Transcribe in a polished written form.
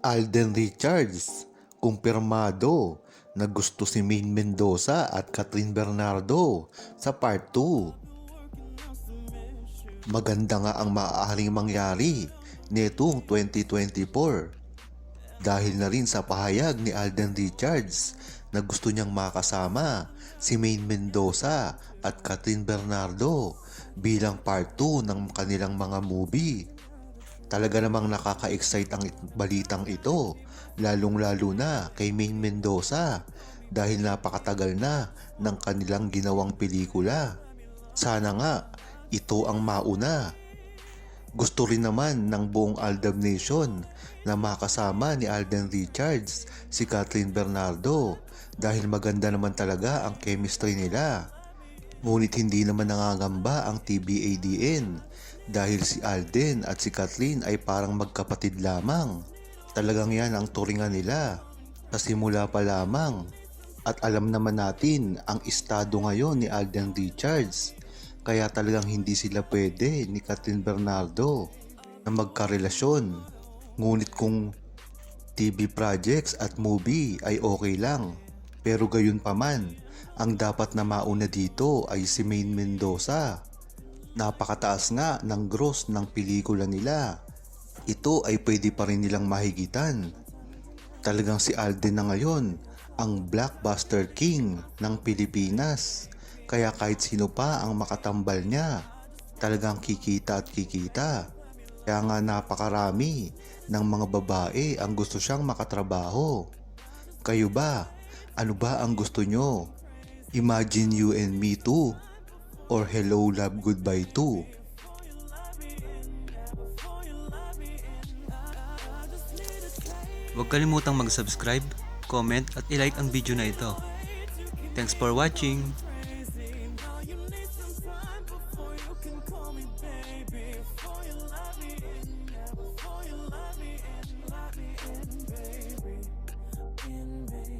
Alden Richards, kumpirmado na gusto si Maine Mendoza at Catherine Bernardo sa Part 2. Maganda nga ang maaaring mangyari nitong 2024 dahil na rin sa pahayag ni Alden Richards na gusto niyang makasama si Maine Mendoza at Catherine Bernardo bilang Part 2 ng kanilang mga movie. Talaga namang nakaka-excite ang balitang ito, lalong-lalo na kay Maine Mendoza dahil napakatagal na ng kanilang ginawang pelikula. Sana nga ito ang mauna. Gusto rin naman ng buong Aldab Nation na makasama ni Alden Richards si Catherine Bernardo dahil maganda naman talaga ang chemistry nila. Ngunit hindi naman nangangamba ang TBADN dahil si Alden at si Kathleen ay parang magkapatid lamang. Talagang yan ang turingan nila sa simula pa lamang. At alam naman natin ang estado ngayon ni Alden Richards, kaya talagang hindi sila pwede ni Catherine Bernardo na magkarelasyon. Ngunit kung TV projects at movie ay okay lang, pero gayon pa man, ang dapat na mauna dito ay si Maine Mendoza. Napakataas nga ng gross ng pelikula nila. Ito ay pwede pa rin nilang mahigitan. Talagang si Alden na ngayon ang blockbuster king ng Pilipinas. Kaya kahit sino pa ang makatambal niya, talagang kikita at kikita. Kaya nga napakarami ng mga babae ang gusto siyang makatrabaho. Kayo ba? Ano ba ang gusto nyo? Imagine You and Me Too? Or Hello Love Goodbye Too? Huwag kalimutang mag-subscribe, comment at i-like ang video na ito. Thanks for watching!